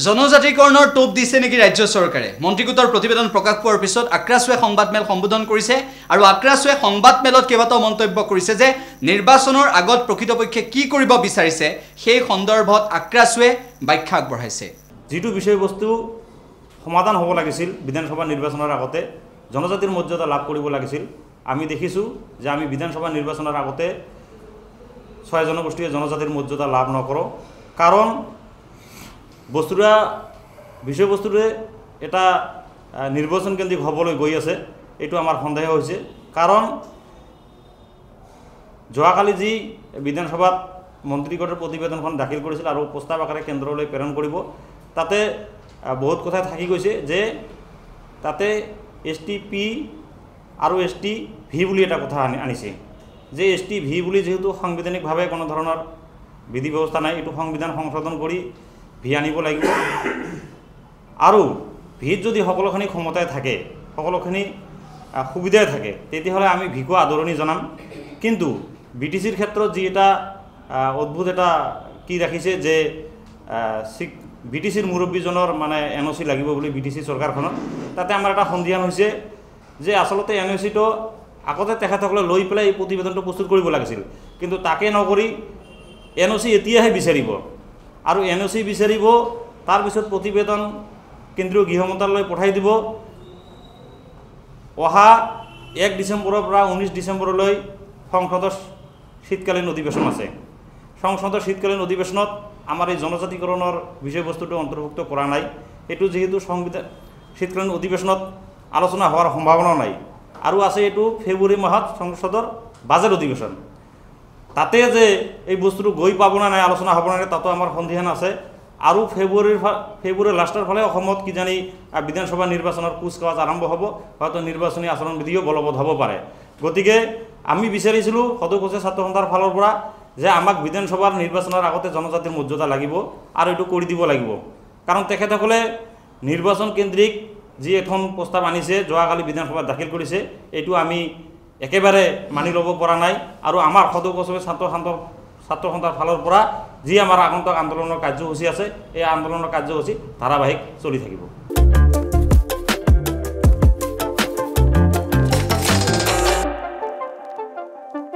জনজাতিকৰণৰ টোপ দিছে নেকি ৰাজ্য চৰকাৰে মন্ত্ৰীগোটৰ প্ৰতিবেদন প্ৰকাশ পোৱাৰ পিছত আক্ৰাসুৱে সংবাদমেল সম্বোধন কৰিছে আৰু আক্ৰাসুৱে সংবাদমেলত কেইবাটাও মন্তব্য কৰিছে যে নিৰ্বাচনৰ আগত প্ৰকৃতপক্ষে কি কৰিব বিচাৰিছে সেই সন্দৰ্ভত আক্ৰাসুৱে ব্যাখ্যা আগবঢ়াইছে যেটো বিষয়বস্তু সমাধান হ'ব লাগিছিল বিধানসভা নিৰ্বাচনৰ আগতে জনজাতিৰ মৰ্যাদা লাভ কৰিব লাগিছিল আমি দেখিছো যে আমি বিধানসভা নিৰ্বাচনৰ আগতে 6 জনগোষ্ঠীয়ে জনজাতিৰ মৰ্যাদা লাভ নকৰো কাৰণ বস্তুৰা বিষয়বস্তুৰে এটা নিৰ্বাচন কেন্দ্ৰিক হ'বলৈ গৈ আছে এটো আমাৰ সন্দেহ হৈছে কাৰণ যোৱাকালি যি বিধানসভাত মন্ত্ৰীগোটৰ প্ৰতিবেদনখন দাখিল কৰিছিল আৰু প্ৰস্তাৱ আকাৰে কেন্দ্ৰলৈ প্ৰেৰণ কৰিব তাতে বহুত কথা থাকি গৈছে যে তাতে এসটিপি আৰু এসটিভি বুলি এটা কথা আনিছে যে এসটিভি বুলি যেহেতু সাংবিধানিকভাৱে কোনো ধৰণৰ বিধি ব্যৱস্থা নাই এটো সংবিধান সংশোধন কৰি ভি আনিব লাগিব আৰু ভিত যদি সকলোখিনি ক্ষমতায় থাকে সকলোখিনি সুবিধাই থাকে তেতিয়াহলে আমি ভিকো আদৰণি জনাম কিন্তু বিটিসিৰ ক্ষেত্ৰত যি এটা অদ্ভুত এটা কি ৰাখিছে যে বিটিসিৰ মুৰব্বীজনৰ মানে এনওসি লাগিব বুলি বিটিসি চৰকাৰখনত তাতে আমাৰ এটা সন্ধিয়ান হৈছে যে আসলতে এনওসি তো আগতে তেখেতসকলে লৈ পেলাই এই প্ৰতিবেদনটো প্ৰস্তুত কৰিব লাগিছিল কিন্তু তাকে নকৰি এনওসি এতিয়াহে বিচাৰিব আৰু এনওসি বিচাৰিব তাৰ পিছত প্ৰতিবেদন কেন্দ্ৰীয় গৃহ মন্ত্ৰালয়লৈ পঠাই দিব অহা 1 ডিসেম্বৰৰ পৰা 19 ডিসেম্বৰলৈ সংসদৰ শীতকালীন অধিৱেশন আছে সংসদৰ শীতকালীন অধিৱেশনত আমাৰ এই জনজাতিকৰণৰ বিষয়বস্তুটো অন্তৰ্ভুক্ত কৰা নাই এটো যেহেতু সংবিধান শীতকালীন অধিৱেশনত আলোচনা হোৱাৰ সম্ভাৱনা নাই আৰু আছে এটো ফেব্ৰুৱাৰী মাহত সংসদৰ বাজেট অধিৱেশন তাতে যে এই বস্তুটো গৈ পাব না নাই আলোচনা হ'ব না তাতো আমাৰ সন্ধিহান আছে আৰু ফেব্ৰুৱাৰী লাষ্টৰ ফালে অসমত কি জানি বিধানসভা নিৰ্বাচনৰ কুচকাৱাজ আৰম্ভ হ'ব হয়তো নিৰ্বাচনী আচৰণ বিধিও বলবৎ হ'ব পাৰে গতিকে আমি বিচাৰিছিলো সদস্য ছাত্ৰ সন্থাৰ ফালৰ পৰা যে আমাক বিধানসভাৰ নিৰ্বাচনৰ আগতে জনজাতিৰ মৰ্যাদা লাগিব আৰু এটো কৰি দিব লাগিব কাৰণ তেখেতসকলে নিৰ্বাচন কেন্দ্ৰিক যি এখন প্ৰস্তাৱ আনিছে যোৱাকালি বিধানসভাত দাখিল কৰিছে এটো আমি একেবাৰে মানি ল'ব পৰা নাই আৰু আমাৰ সদস্য ছাত্ৰ সন্থাৰ ফালৰ পৰা যি আমাৰ আগন্তুক আন্দোলনৰ কাৰ্যসূচী আছে এই আন্দোলনৰ কাৰ্যসূচী ধাৰাবাহিক চলি থাকিব